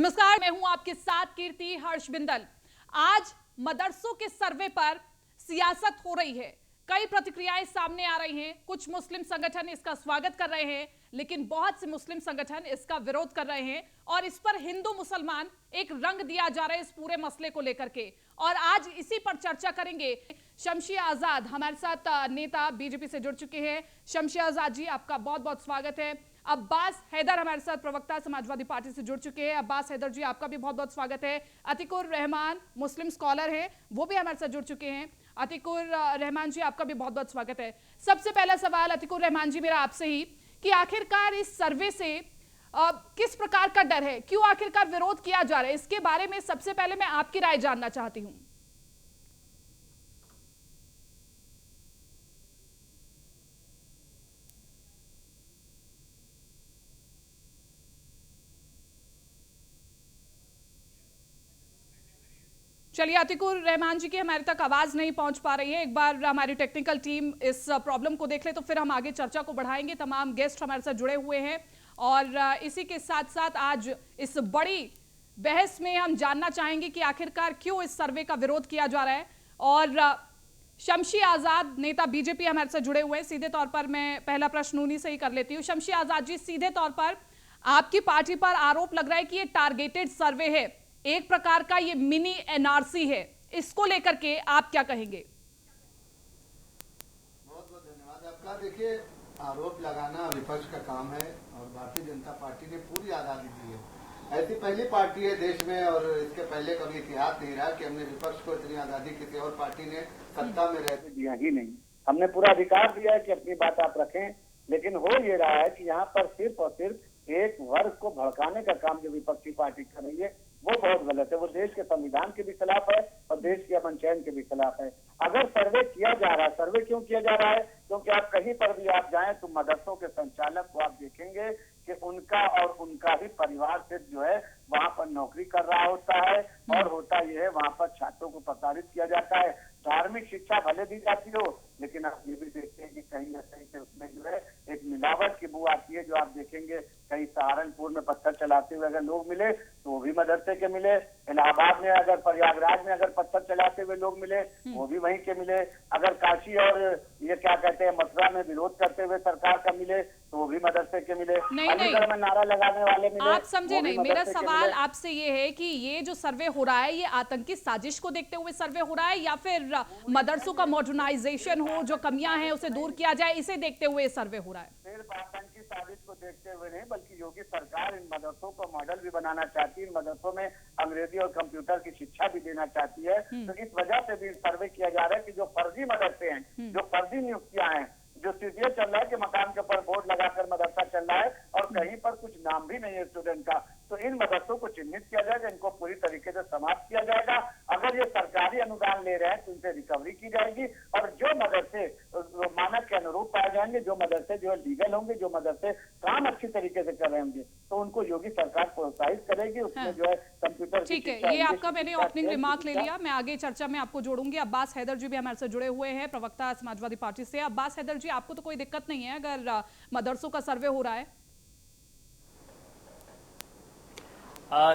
नमस्कार, मैं हूं आपके साथ कीर्ति हर्ष बिंदल। आज मदरसों के सर्वे पर सियासत हो रही है। कई प्रतिक्रियाएं सामने आ रही हैं। कुछ मुस्लिम संगठन इसका स्वागत कर रहे हैं, लेकिन बहुत से मुस्लिम संगठन इसका विरोध कर रहे हैं और इस पर हिंदू मुसलमान एक रंग दिया जा रहा है इस पूरे मसले को लेकर के। और आज इसी पर चर्चा करेंगे। शमशी आजाद हमारे साथ नेता बीजेपी से जुड़ चुके हैं। शमशी आजाद जी, आपका बहुत बहुत स्वागत है। अब्बास हैदर हमारे साथ प्रवक्ता समाजवादी पार्टी से जुड़ चुके हैं। अब्बास हैदर जी, आपका भी बहुत बहुत स्वागत है। अतीकुर रहमान मुस्लिम स्कॉलर हैं, वो भी हमारे साथ जुड़ चुके हैं। अतीकुर रहमान जी, आपका भी बहुत बहुत स्वागत है। सबसे पहला सवाल अतीकुर रहमान जी मेरा आपसे ही कि आखिरकार इस सर्वे से किस प्रकार का डर है, क्यों आखिरकार विरोध किया जा रहा है, इसके बारे में सबसे पहले मैं आपकी राय जानना चाहती हूँ। चलिए, अतीकुर रहमान जी की हमारे तक आवाज नहीं पहुंच पा रही है। एक बार हमारी टेक्निकल टीम इस प्रॉब्लम को देख ले तो फिर हम आगे चर्चा को बढ़ाएंगे। तमाम गेस्ट हमारे साथ जुड़े हुए हैं और इसी के साथ साथ आज इस बड़ी बहस में हम जानना चाहेंगे कि आखिरकार क्यों इस सर्वे का विरोध किया जा रहा है। और शमशी आजाद नेता बीजेपी हमारे साथ जुड़े हुए हैं। सीधे तौर पर मैं पहला प्रश्न उन्हीं से ही कर लेती हूँ। शमशी आजाद जी, सीधे तौर पर आपकी पार्टी पर आरोप लग रहा है कि ये टारगेटेड सर्वे है, एक प्रकार का ये मिनी एनआरसी है, इसको लेकर के आप क्या कहेंगे? बहुत बहुत धन्यवाद आपका। देखिए, आरोप लगाना विपक्ष का काम है और भारतीय जनता पार्टी ने पूरी आजादी दी है। ऐसी पहली पार्टी है देश में और इसके पहले कभी इतिहास नहीं रहा कि हमने विपक्ष को इतनी आजादी किसी और पार्टी ने सत्ता में रहते दिया ही नहीं। हमने पूरा अधिकार दिया है कि अपनी बात आप रखें, लेकिन हो ये रहा है कि यहाँ पर सिर्फ और सिर्फ एक वर्ग को भड़काने का काम जो विपक्षी पार्टी कर रही है वो बहुत गलत है। वो देश के संविधान के भी खिलाफ है और देश के अमन चैन के भी खिलाफ है। अगर सर्वे किया जा रहा है, सर्वे क्यों किया जा रहा है? क्योंकि आप कहीं पर भी आप जाएं तो मदरसों के संचालक को आप देखेंगे कि उनका और उनका ही परिवार से जो है वहां पर नौकरी कर रहा होता है और होता यह है वहां पर छात्रों को प्रताड़ित किया जाता है। धार्मिक शिक्षा भले दी जाती हो, लेकिन आप ये भी देखते हैं कि कहीं न कहीं से उसमें जो है एक मिलावट की बू आती है। जो आप देखेंगे कहीं सहारनपुर में पत्थर चलाते हुए अगर लोग मिले तो वो भी मदरसे के मिले, इलाहाबाद में अगर प्रयागराज में अगर पत्थर चलाते हुए लोग मिले वो भी वहीं के मिले, अगर काशी और ये क्या कहते हैं मथुरा में विरोध करते हुए सरकार का मिले तो वो भी मदरसे के मिले, अलीगढ़ में नारा लगाने वाले मिले। आप समझे नहीं, मेरा सवाल आपसे ये है कि ये जो सर्वे हो रहा है ये आतंकी साजिश को देखते हुए सर्वे हो रहा है या फिर मदरसों का मॉडर्नाइजेशन हो, जो कमियां हैं उसे दूर किया जाए, इसे देखते हुए सर्वे हो रहा है? सिर्फ आतंकी साजिश को देखते हुए नहीं, बल्कि योगी सरकार इन मदरसों को मॉडल भी बनाना चाहती है। इन मदरसों में अंग्रेजी और कंप्यूटर की शिक्षा भी देना चाहती है। तो इस वजह से भी सर्वे किया जा रहा है कि जो फर्जी मदरसे हैं, जो फर्जी नियुक्तियां हैं, जो सीधे चल रहा है कि मकान के ऊपर बोर्ड लगाकर मदरसा चल रहा है और कहीं पर कुछ नाम भी नहीं है स्टूडेंट का, तो इन मदरसों को चिन्हित किया जाएगा, इनको पूरी तरीके से समाप्त किया जाएगा। अगर ये सरकारी अनुदान ले रहे हैं तो इनसे रिकवरी की जाएगी और जो मदरसे मानक के अनुरूप पाए जाएंगे, जो मदरसे जो है लीगल होंगे, जो मदरसे काम अच्छी तरीके से कर रहे होंगे, तो उनको योगी सरकार प्रोत्साहित करेगी। उसमें जो है कंप्यूटर, ठीक है, ये आपका मैंने ओपनिंग रिमार्क ले लिया। मैं आगे चर्चा में आपको जोड़ूंगी। अब्बास हैदर जी भी हमारे से जुड़े हुए हैं, प्रवक्ता समाजवादी पार्टी से। अब्बास हैदर जी, आपको तो कोई दिक्कत नहीं है अगर मदरसों का सर्वे हो रहा है?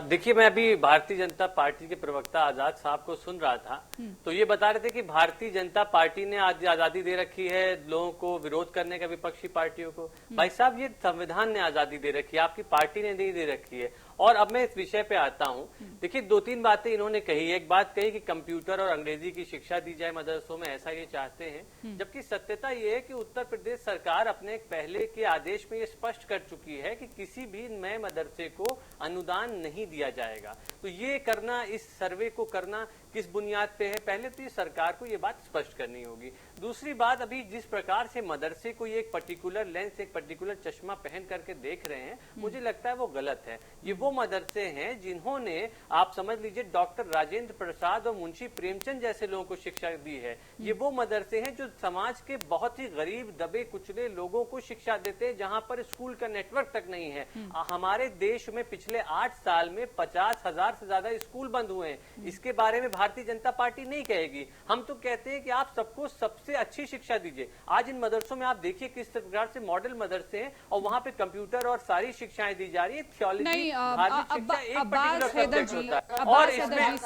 देखिए, मैं अभी भारतीय जनता पार्टी के प्रवक्ता आजाद साहब को सुन रहा था, तो ये बता रहे थे कि भारतीय जनता पार्टी ने आज आजादी दे रखी है लोगों को विरोध करने का, विपक्षी पार्टियों को। भाई साहब, ये संविधान ने आजादी दे रखी है, आपकी पार्टी ने नहीं दे रखी है। और अब मैं इस विषय पे आता हूं। देखिए, दो तीन बातें इन्होंने कही। एक बात कही कि कंप्यूटर और अंग्रेजी की शिक्षा दी जाए मदरसों में, ऐसा ये चाहते हैं, जबकि सत्यता ये है कि उत्तर प्रदेश सरकार अपने पहले के आदेश में ये स्पष्ट कर चुकी है कि किसी भी नए मदरसे को अनुदान नहीं दिया जाएगा। तो ये करना, इस सर्वे को करना किस बुनियाद पे है, पहले तो ये सरकार को ये बात स्पष्ट करनी होगी। दूसरी बात, अभी जिस प्रकार से मदरसे को ये एक पर्टिकुलर लेंस, एक पर्टिकुलर चश्मा पहन करके देख रहे हैं, मुझे लगता है वो गलत है। ये वो मदरसे हैं जिन्होंने, आप समझ लीजिए, डॉक्टर राजेंद्र प्रसाद और मुंशी प्रेमचंद जैसे लोगों को शिक्षा दी है। ये वो मदरसे हैं जो समाज के बहुत ही गरीब, दबे कुचले लोगों को शिक्षा देते हैं, जहां पर स्कूल का नेटवर्क तक नहीं है। हमारे देश में पिछले 8 साल में 50,000 से ज्यादा स्कूल बंद हुए हैं। इसके बारे में भारतीय जनता पार्टी नहीं कहेगी। हम तो कहते हैं कि आप सबको सबसे अच्छी शिक्षा दीजिए। आज इन मदरसों में आप देखिए किस प्रकार से मॉडल मदरसे हैं और वहां पे कंप्यूटर और सारी शिक्षाएं दी जा रही है। थियोलॉजी धार्मिक शिक्षा एक अब्बास पर्टिकुलर हैदर सब्जेक्ट जी, होता है अब्बास हैदर जी,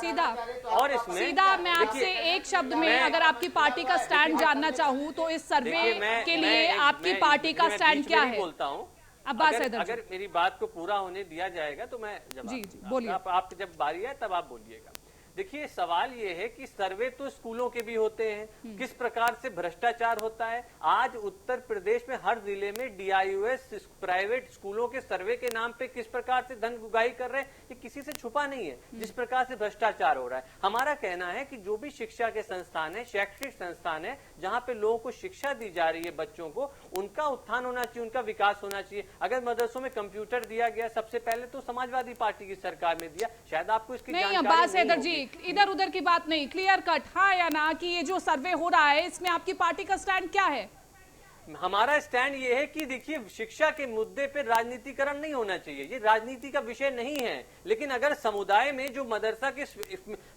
सीधा मैं आपसे देखिए, एक शब्द में अगर आपकी पार्टी का स्टैंड जानना चाहूँ तो इस सर्वे देखिए, के लिए आपकी पार्टी का स्टैंड क्या है? बोलता हूँ अब्बास हैदर जी, अगर मेरी बात को पूरा होने दिया जाएगा तो मैं जवाब जी, दूंगा। बोलिए। आप जब बारी है तब आप बोलिएगा। देखिए, सवाल ये है कि सर्वे तो स्कूलों के भी होते हैं, किस प्रकार से भ्रष्टाचार होता है। आज उत्तर प्रदेश में हर जिले में DIUS प्राइवेट स्कूलों के सर्वे के नाम पे किस प्रकार से धन उगाही कर रहे हैं, ये किसी से छुपा नहीं है। जिस प्रकार से भ्रष्टाचार हो रहा है, हमारा कहना है कि जो भी शिक्षा के संस्थान है, शैक्षिक संस्थान है, जहां पे लोगों को शिक्षा दी जा रही है, बच्चों को उनका उत्थान होना चाहिए, उनका विकास होना चाहिए। अगर मदरसों में कंप्यूटर दिया गया सबसे पहले तो समाजवादी पार्टी की सरकार में दिया, शायद आपको इसकी नहीं जानकारी अब्बास नहीं हैदर होगी। जी, इधर उधर की बात नहीं, क्लियर कट हाँ या ना कि ये जो सर्वे हो रहा है इसमें आपकी पार्टी का स्टैंड क्या है? हमारा स्टैंड ये है कि देखिए, शिक्षा के मुद्दे पे राजनीतिकरण नहीं होना चाहिए, ये राजनीति का विषय नहीं है। लेकिन अगर समुदाय में जो मदरसा के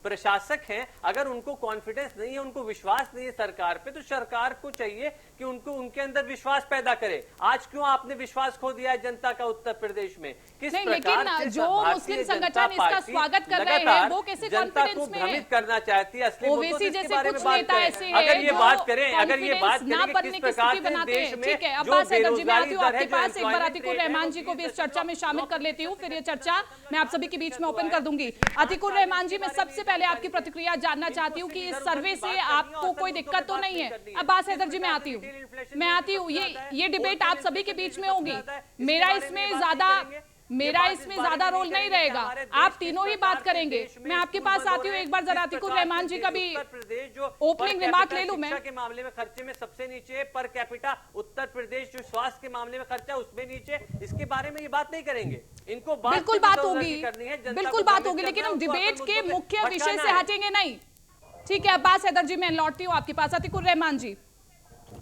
प्रशासक हैं, अगर उनको कॉन्फिडेंस नहीं है, उनको विश्वास नहीं है सरकार पे, तो सरकार को चाहिए कि उनके अंदर विश्वास पैदा करे। आज क्यों आपने विश्वास खो दिया है जनता का उत्तर प्रदेश में? किस नहीं, प्रकार लेकिन से जो भारतीय मुस्लिम जनता संगठन इसका पार्टी स्वागत कर रहे हैं लगातार वो कैसे जनता को कॉन्फिडेंस में है? भ्रमित करना चाहती है। असली मुद्दों से ओवैसी इसके जैसे बारे में कुछ बात नेता करें। ऐसे हैं अगर ये जो बात करें, अगर ये बात confidence ना करें कि बनने किस की प्रकार स्थिति से बनाते देश हैं। में ठीक है, जो अब्बास हैदर जी, मैं आती हूँ बेरोजगारी आपके दर है, पास, एक बार अतीकुर रहमान जी को भी इस जो चर्चा में शामिल कर लेती हूँ, फिर ये चर्चा मैं आप सभी के बीच में ओपन कर दूंगी। अतीकुर रहमान जी, मैं सबसे पहले आपकी प्रतिक्रिया जानना चाहती हूँ कि इस सर्वे से आपको कोई दिक्कत तो नहीं है? अब्बास हैदर जी, मैं आती हूँ, ये डिबेट आप सभी के बीच में होगी। मेरा इसमें ज्यादा रोल नहीं रहेगा, आप तीनों ही बात करेंगे। मैं आपके पास आती हूँ, एक बार जरा अतीकुर रहमान जी का भी ओपनिंग रिमार्क ले लूं। मैं के मामले में खर्चे में सबसे नीचे, पर कैपिटा उत्तर प्रदेश जो स्वास्थ्य के मामले में खर्चा उसमें नीचे, इसके बारे में ये बात नहीं करेंगे। इनको बिल्कुल बात होगी, बिल्कुल बात होगी, लेकिन हम डिबेट के मुख्य विषय से हटेंगे नहीं। ठीक है अब्बास हैदर जी, मैं लौटती हूँ आपके पास। अतीकुर रहमान जी।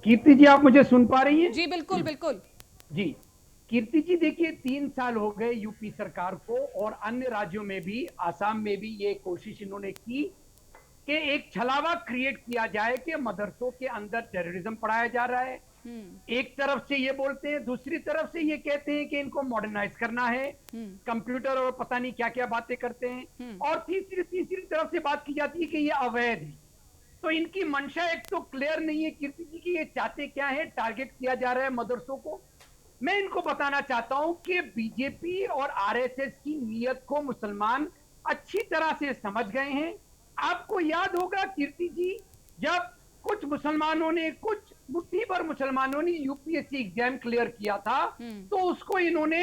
कीर्ति जी, आप मुझे सुन पा रही हैं? जी बिल्कुल बिल्कुल जी कीर्ति जी, देखिए 3 साल हो गए यूपी सरकार को, और अन्य राज्यों में भी, आसाम में भी ये कोशिश इन्होंने की कि एक छलावा क्रिएट किया जाए कि मदरसों के अंदर टेररिज्म पढ़ाया जा रहा है। एक तरफ से ये बोलते हैं, दूसरी तरफ से ये कहते हैं कि इनको मॉडर्नाइज करना है, कंप्यूटर और पता नहीं क्या क्या बातें करते हैं, और तीसरी तरफ से बात की जाती है कि ये अवैध है। तो इनकी मंशा एक तो क्लियर नहीं है कीर्ति जी कि ये चाहते क्या है। टारगेट किया जा रहा है मदरसों को। मैं इनको बताना चाहता हूं कि बीजेपी और आरएसएस की नीयत को मुसलमान अच्छी तरह से समझ गए हैं। आपको याद होगा कीर्ति जी, जब कुछ मुट्ठी भर मुसलमानों ने यूपीएससी एग्जाम क्लियर किया था, तो उसको इन्होंने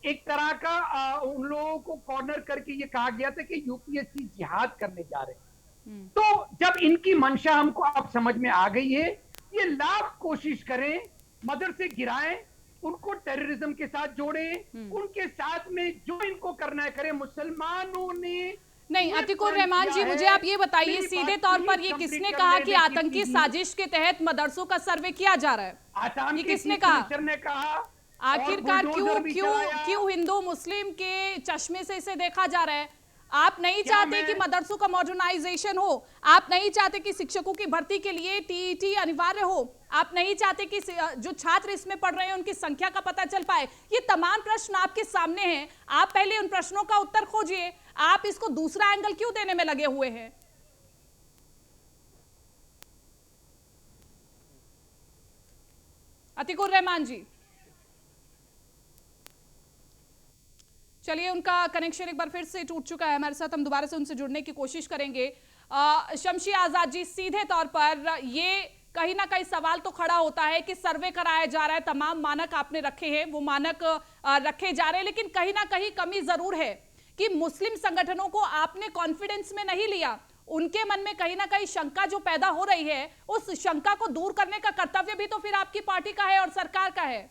एक तरह का उन लोगों को कॉर्नर करके ये कहा गया था कि यूपीएससी जिहाद करने जा रहे हैं। तो जब इनकी मंशा हमको अब समझ में आ गई है, ये लाख कोशिश करें, मदरसे गिराएं, उनको टेररिज्म के साथ जोड़ें, उनके साथ में जो इनको करना है करें। मुसलमानों ने नहीं, अतीकुर रहमान जी, मुझे आप ये बताइए सीधे तौर पर, ये किसने कहा कि आतंकी साजिश के तहत मदरसों का सर्वे किया जा रहा है? ये किसने कहा? आखिरकार क्यों हिंदू मुस्लिम के चश्मे से इसे देखा जा रहा है? आप नहीं चाहते कि मदरसों का मॉडर्नाइजेशन हो, आप नहीं चाहते कि शिक्षकों की भर्ती के लिए टीईटी अनिवार्य हो, आप नहीं चाहते कि जो छात्र इसमें पढ़ रहे हैं उनकी संख्या का पता चल पाए। ये तमाम प्रश्न आपके सामने हैं, आप पहले उन प्रश्नों का उत्तर खोजिए। आप इसको दूसरा एंगल क्यों देने में लगे हुए हैं? अतीकुर रहमान जी, चलिए, उनका कनेक्शन एक बार फिर से टूट चुका है हमारे साथ, हम दोबारा से उनसे जुड़ने की कोशिश करेंगे। शमशी आजाद जी, सीधे तौर पर ये कहीं ना कहीं सवाल तो खड़ा होता है कि सर्वे कराया जा रहा है, तमाम मानक आपने रखे हैं, वो मानक रखे जा रहे हैं, लेकिन कहीं ना कहीं कमी जरूर है कि मुस्लिम संगठनों को आपने कॉन्फिडेंस में नहीं लिया। उनके मन में कहीं ना कहीं शंका जो पैदा हो रही है, उस शंका को दूर करने का कर्तव्य भी तो फिर आपकी पार्टी का है और सरकार का है।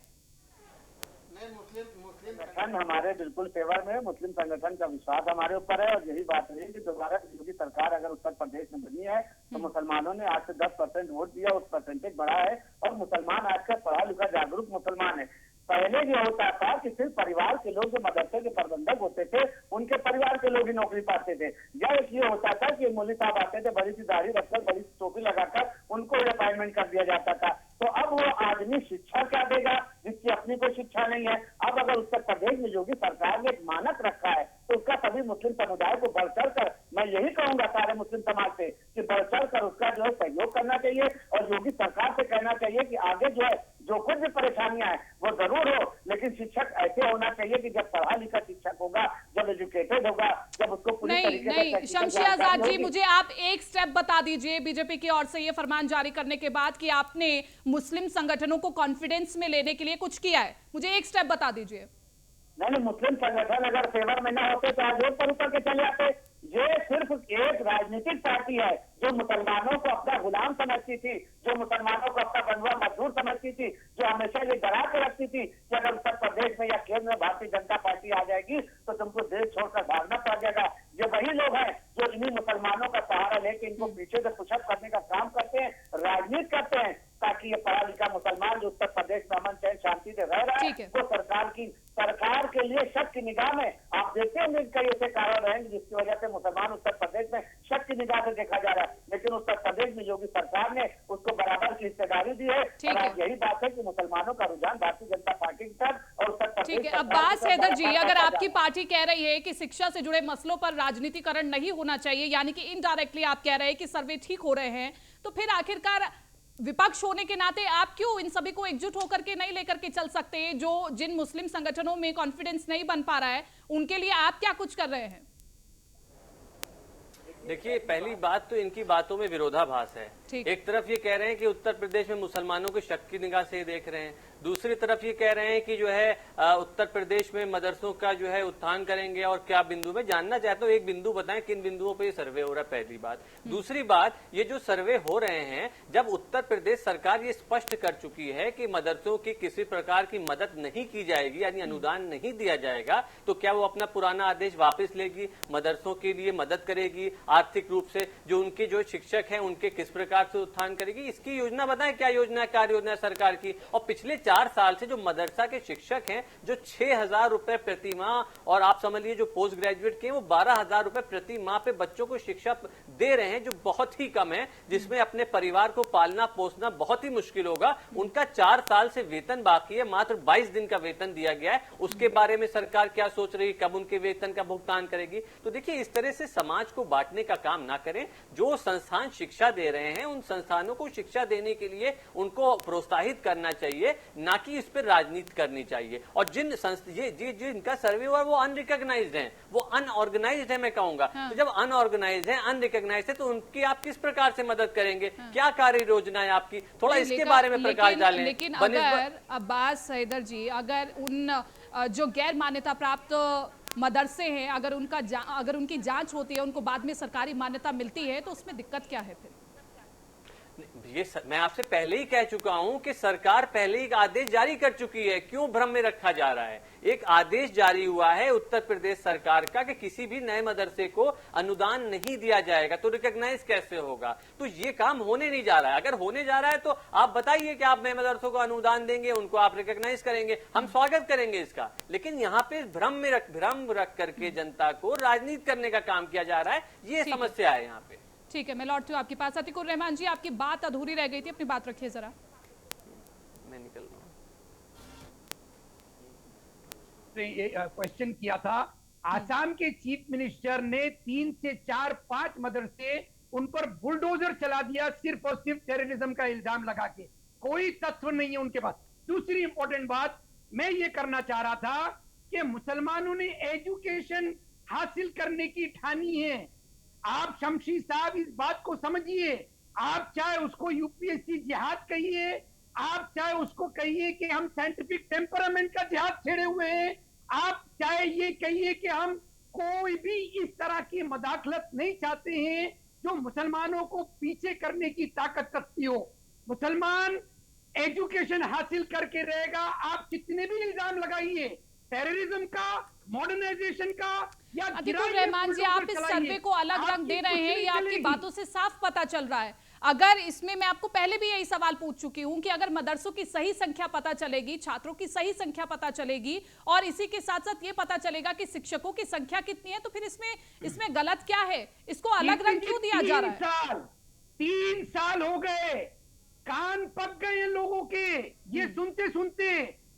मुस्लिम संगठन हमारे बिल्कुल फेवर में है। मुस्लिम संगठन का विश्वास हमारे ऊपर है, और यही बात है कि दोबारा योगी सरकार अगर उत्तर प्रदेश में बनी है तो मुसलमानों ने आज से 10% वोट दिया, उस परसेंटेज बढ़ा है, और मुसलमान आजकल पढ़ा लिखा जागरूक मुसलमान है। पहले ये होता था कि सिर्फ परिवार के लोग जो मदरसे के प्रबंधक होते थे, उनके परिवार के लोग ही नौकरी पाते थे, या ये होता था कि मौलवी साहब आते थे, बड़ी सी दाढ़ी रखकर, बड़ी सी टोपी लगाकर उनको अपॉइंटमेंट कर दिया जाता था। तो अब वो आदमी शिक्षा क्या देगा जिसकी अपनी कोई शिक्षा नहीं है? अब अगर उत्तर प्रदेश में योगी सरकार ने एक मानक रखा यही कहूंगा सारे मुस्लिम समाज से कि बढ़ चढ़ कर उसका जो है सहयोग करना चाहिए और योगी सरकार से कहना चाहिए कि आगे जो है जो कुछ भी परेशानियां हैं वो जरूर हो, लेकिन शिक्षक ऐसे होना चाहिए कि जब पढ़ा लिखा शिक्षक होगा, जब एजुकेटेड होगा, जब उसको पूरी तरीके से नहीं शमशी आजाद जी, मुझे आप एक स्टेप बता दीजिए बीजेपी की ओर से ये फरमान जारी करने के बाद कि आपने मुस्लिम संगठनों को कॉन्फिडेंस में लेने के लिए कुछ किया है, मुझे एक स्टेप बता दीजिए। नहीं, मुस्लिम संगठन अगर फेवर में न होते तो आज रोड पर उतर के चले आते। ये सिर्फ एक राजनीतिक पार्टी है जो मुसलमानों को अपना गुलाम समझती थी, जो मुसलमानों को अपना बंधुआ मजदूर समझती थी, जो हमेशा ये डरा के रखती थी कि अगर उत्तर प्रदेश में या केंद्र में भारतीय जनता पार्टी आ जाएगी तो तुमको देश छोड़कर भागना पड़ जाएगा। ये वही लोग हैं जो इन्हीं मुसलमानों का सहारा लेके इनको पीछे से पुशअप करने का काम करते हैं, राजनीति करते हैं, ताकि ये पढ़ा लिखा मुसलमान जो उत्तर प्रदेश में अमन चैन शांति से रह रहा है वो सरकार के लिए शक की निगाह में, आप देखते होंगे कई ऐसे कारण रहेंगे जिसकी वजह से मुसलमान उत्तर प्रदेश में शक की निगाह से देखा जा रहा है, लेकिन उत्तर प्रदेश में योगी सरकार ने उसको बराबर की हिस्सेदारी दी है और आज यही बात है कि मुसलमानों का रुझान भारतीय जनता पार्टी की तरफ और उत्तर प्रदेश। ठीक है, अब्बास हैदर जी, अगर आपकी पार्टी कह रही है कि शिक्षा से जुड़े मसलों पर राजनीतिकरण नहीं होना चाहिए, यानी कि इनडायरेक्टली आप कह रहे हैं कि सर्वे ठीक हो रहे हैं, तो फिर आखिरकार विपक्ष होने के नाते आप क्यों इन सभी को एकजुट होकर के नहीं लेकर के चल सकते? जो जिन मुस्लिम संगठनों में कॉन्फिडेंस नहीं बन पा रहा है उनके लिए आप क्या कुछ कर रहे हैं? देखिए, पहली बात तो इनकी बातों में विरोधाभास है। एक तरफ ये कह रहे हैं कि उत्तर प्रदेश में मुसलमानों को शक की निगाह से देख रहे हैं, दूसरी तरफ ये कह रहे हैं कि जो है उत्तर प्रदेश में मदरसों का जो है उत्थान करेंगे और क्या बिंदु में जानना चाहता हूँ, एक बिंदु बताएं किन बिंदुओं पे ये सर्वे हो रहा है, पहली बात। दूसरी बात, ये जो सर्वे हो रहे हैं, जब उत्तर प्रदेश सरकार ये स्पष्ट कर चुकी है कि मदरसों की किसी प्रकार की मदद नहीं की जाएगी, यानी अनुदान नहीं दिया जाएगा, तो क्या वो अपना पुराना आदेश वापस लेगी, मदरसों के लिए मदद करेगी आर्थिक रूप से, जो उनके जो शिक्षक हैं उनके किस प्रकार से उत्थान करेगी? इसकी योजना बताएं, क्या योजना, कार्य योजना सरकार की। और पिछले 4 साल से जो मदरसा के शिक्षक हैं, जो 6,000 रुपए प्रति माह, और आप समझ लीजिए जो पोस्ट ग्रेजुएट के वो 12,000 रुपए प्रति माह पे बच्चों को शिक्षा दे रहे हैं, जो बहुत ही कम है, जिसमें अपने परिवार को पालना पोसना बहुत ही मुश्किल होगा। उनका 4 साल से वेतन बाकी है, मात्र 22 दिन का वेतन दिया गया है। उसके बारे में सरकार क्या सोच रही है, कब उनके वेतन का भुगतान करेगी? तो देखिए, इस तरह से समाज को बांटने का काम ना करें। जो संस्थान शिक्षा दे रहे हैं उन संस्थानों को शिक्षा देने के लिए उनको प्रोत्साहित करना चाहिए, ना कि इस पर राजनीति करनी चाहिए। और जिन जिनका सर्वे हुआ वो अनरिकॉग्नाइज्ड है, वो अनऑर्गेनाइज्ड है, मैं कहूंगा। तो जब अनऑर्गेनाइज्ड है, अनरिकॉग्नाइज्ड है, तो उनकी आप किस प्रकार से मदद करेंगे? क्या कार्य योजना है आपकी? थोड़ा इसके बारे में प्रकाश डालें। लेकिन अगर अब्बास हैदर जी, अगर उन जो गैर मान्यता प्राप्त मदरसे हैं, अगर उनकी जांच होती है, उनको बाद में सरकारी मान्यता मिलती है, तो उसमें दिक्कत क्या है फिर? मैं आपसे पहले ही कह चुका हूं कि सरकार पहले ही एक आदेश जारी कर चुकी है, क्यों भ्रम में रखा जा रहा है? एक आदेश जारी हुआ है उत्तर प्रदेश सरकार का कि किसी भी नए मदरसे को अनुदान नहीं दिया जाएगा, तो रिकॉग्नाइज कैसे होगा? तो ये काम होने नहीं जा रहा है। अगर होने जा रहा है तो आप बताइए कि आप नए मदरसों को अनुदान देंगे, उनको आप रिकॉग्नाइज करेंगे, हम स्वागत करेंगे इसका। लेकिन यहाँ पे भ्रम रख करके जनता को राजनीति करने का काम किया जा रहा है, ये समस्या है यहाँ पे। ठीक है, मैं लौटती हूँ आपके पास। अतीकुर रहमान जी, आपकी बात अधूरी रह गई थी, अपनी बात रखिए जरा। मैं निकल रहा हूँ। क्वेश्चन किया था, आसाम के चीफ मिनिस्टर ने 3 से 4 5 मदरसे उन पर बुलडोजर चला दिया, सिर्फ और सिर्फ टेररिज्म का इल्जाम लगा के। कोई तत्व नहीं है उनके पास। दूसरी इंपॉर्टेंट बात मैं ये करना चाह रहा था कि मुसलमानों ने एजुकेशन हासिल करने की ठानी है। आप शमशी साहब इस बात को समझिए। आप चाहे उसको यूपीएससी जिहाद कहिए, आप चाहे उसको कहिए कि हम साइंटिफिक टेम्परामेंट का जिहाद छेड़े हुए हैं, आप चाहे ये कहिए कि हम कोई भी इस तरह की मदाखलत नहीं चाहते हैं जो मुसलमानों को पीछे करने की ताकत रखती हो। मुसलमान एजुकेशन हासिल करके रहेगा। आप कितने भी इल्जाम लगाइए टेररिज्म का, मॉडर्नाइजेशन का, या अतीकुर रहमान जी, आप इस सर्वे को अलग रंग दे रहे हैं, ये आपकी बातों से साफ पता चल रहा है। अगर इसमें, मैं आपको पहले भी यही सवाल पूछ चुकी हूं कि अगर मदरसों की सही संख्या पता चलेगी, छात्रों की सही संख्या पता चलेगी, और इसी के साथ साथ ये पता चलेगा कि शिक्षकों की संख्या कितनी है, तो फिर इसमें गलत क्या है? इसको अलग रंग क्यों दिया जा रहा है? 3 साल हो गए, कान पक गए लोगों के, ये सुनते सुनते।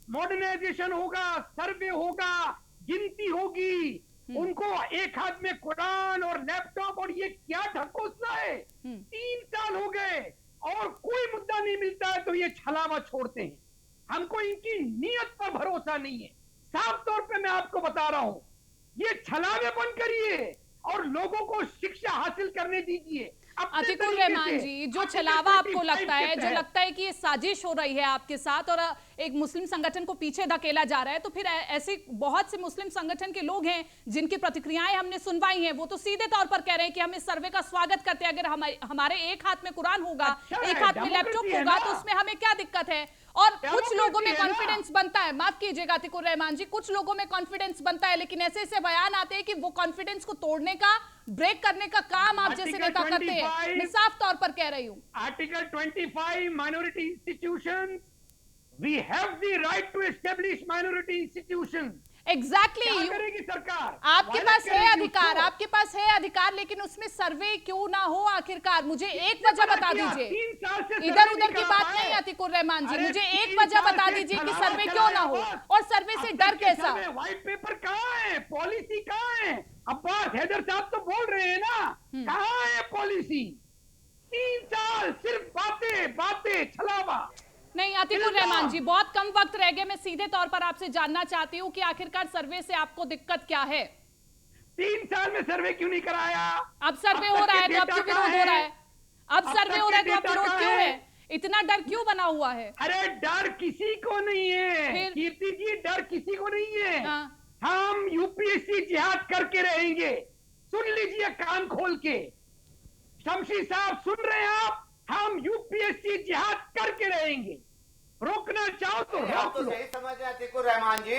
मॉडर्नाइजेशन होगा, सर्वे होगा, गिनती होगी, उनको एक हाथ में कुरान और लैपटॉप और ये क्या ढकोसला है। 3 साल हो गए और कोई मुद्दा नहीं मिलता है तो ये छलावा छोड़ते हैं। हमको इनकी नीयत पर भरोसा नहीं है। साफ तौर पे मैं आपको बता रहा हूं, ये छलावे बंद करिए और लोगों को शिक्षा हासिल करने दीजिए। अतिकुर रहमान जी, जो छलावा आपको लगता है, जो लगता है कि ये साजिश हो रही है आपके साथ और एक मुस्लिम संगठन को पीछे धकेला जा रहा है, तो फिर ऐसे बहुत से मुस्लिम संगठन के लोग हैं जिनकी प्रतिक्रियाएं हमने सुनवाई हैं, वो तो सीधे तौर पर कह रहे हैं कि हम इस सर्वे का स्वागत करते हैं। अगर हमारे एक हाथ में कुरान होगा, एक हाथ में लैपटॉप होगा, तो उसमें हमें क्या दिक्कत है। और कुछ लोगों में कॉन्फिडेंस बनता है, माफ कीजिएगा अतिकुर रहमान जी, कुछ लोगों में कॉन्फिडेंस बनता है, लेकिन ऐसे ऐसे बयान आते हैं कि वो कॉन्फिडेंस को तोड़ने का, ब्रेक करने का काम आप जैसे नेता करते हैं। मैं साफ तौर पर कह रही हूं, article 25 minority institution, we have the right to establish minority institution. Exactly करेगी सरकार, आपके पास है अधिकार, आपके पास है अधिकार, लेकिन उसमें सर्वे क्यों ना हो आखिरकार? मुझे एक वजह बता दीजिए, इधर उधर की बात नहीं अतिकुर रहमान जी, मुझे एक वजह बता दीजिए कि सर्वे क्यों ना हो, और सर्वे से डर कैसा? व्हाइट पेपर कहाँ है, पॉलिसी कहाँ है? अब्बास हैदर साहब तो बोल रहे हैं ना, कहाँ है पॉलिसी? 3 साल सिर्फ बातें बातें, छलावा। नहीं अतिकुर रहमान जी, बहुत कम वक्त रह गया, मैं सीधे तौर पर आपसे जानना चाहती हूँ कि आखिरकार सर्वे से आपको दिक्कत क्या है? 3 साल में सर्वे क्यों नहीं कराया? अब सर्वे हो रहा है तो अब क्यों विरोध हो रहा है? अब सर्वे हो रहा है तो अब विरोध क्यों है? इतना डर क्यों बना हुआ है? अरे डर किसी को नहीं है कीर्ति जी, डर किसी को नहीं है। हम यूपीएससी जिहाद करके रहेंगे। सुन लीजिए कान खोल के, शमशी साहब सुन रहे हैं आप? हम यूपीएससी जिहाद करके रहेंगे। रोकना चाहो तो रोक लो। यही समझ रहे अतिकुर रहमान जी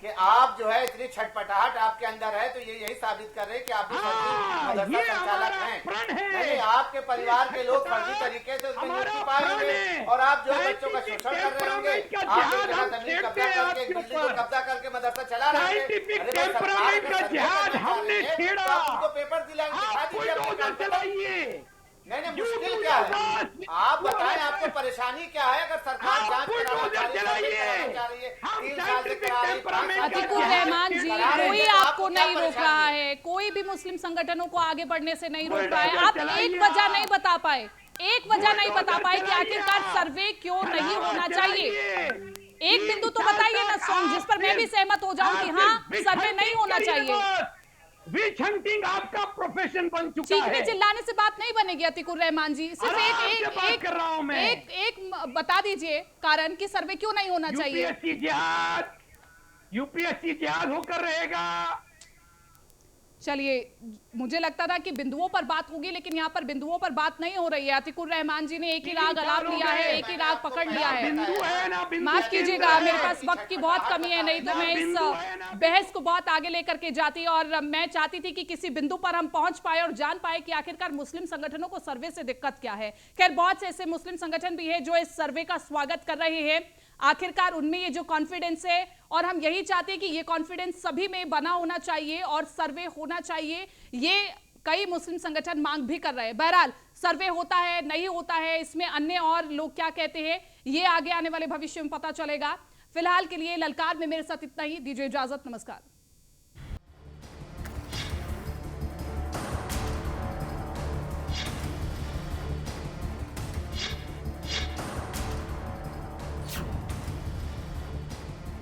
कि आप जो है इतनी छटपटाहट आपके अंदर है, तो ये यही साबित कर रहे हैं कि आप भी मदरसा संचालक हैं। नहीं, आपके परिवार के लोग फर्जी तरीके से उसमें नियुक्ति पाए होंगे और आप जो है बच्चों का शोषण कर रहे होंगे। आप एक जगह जमीन कब्जा करके, बिल्डिंग को कब्जा करके मदरसा चला रहे हैं। उनको पेपर दिलाइए। नहीं, मुश्किल क्या है? आप बताएं, आपको परेशानी क्या है? अगर सरकार जांच कराना चाह रही है, 3 साल से करा रही है। अतिकुर रहमान जी, कोई आपको नहीं रोक रहा है, कोई भी मुस्लिम संगठनों को आगे बढ़ने से नहीं रोक रहा है। आप एक वजह नहीं बता पाए, एक वजह नहीं बता पाए कि आखिरकार सर्वे क्यों नहीं होना चाहिए। एक बिंदु तो बताइए ना सॉन्ग, जिस पर मैं भी सहमत हो जाऊं कि हाँ सर्वे नहीं होना चाहिए। विच हंटिंग आपका प्रोफेशन बन चुका है। चीखने चिल्लाने से बात नहीं बनेगी अतिकुर रहमान जी, सिर्फ एक बता दीजिए कारण कि सर्वे क्यों नहीं होना चाहिए। यूपीएससी जिहाद होकर रहेगा। चलिए, मुझे लगता था कि बिंदुओं पर बात होगी, लेकिन यहाँ पर बिंदुओं पर बात नहीं हो रही है। अतिकुर रहमान जी ने एक ही राग अलाप लिया है, एक ही राग पकड़ लिया है। माफ कीजिएगा, मेरे पास वक्त की बहुत कमी है, नहीं तो मैं इस बहस को बहुत आगे लेकर के जाती, और मैं चाहती थी कि किसी बिंदु पर हम पहुंच पाए और जान पाए कि आखिरकार मुस्लिम संगठनों को सर्वे से दिक्कत क्या है। खैर, बहुत से ऐसे मुस्लिम संगठन भी है जो इस सर्वे का स्वागत कर रहे हैं। आखिरकार उनमें ये जो कॉन्फिडेंस है, और हम यही चाहते हैं कि ये कॉन्फिडेंस सभी में बना होना चाहिए और सर्वे होना चाहिए, ये कई मुस्लिम संगठन मांग भी कर रहे हैं। बहरहाल सर्वे होता है नहीं होता है, इसमें अन्य और लोग क्या कहते हैं ये आगे आने वाले भविष्य में पता चलेगा। फिलहाल के लिए ललकार में मेरे साथ इतना ही, दीजिए इजाजत, नमस्कार।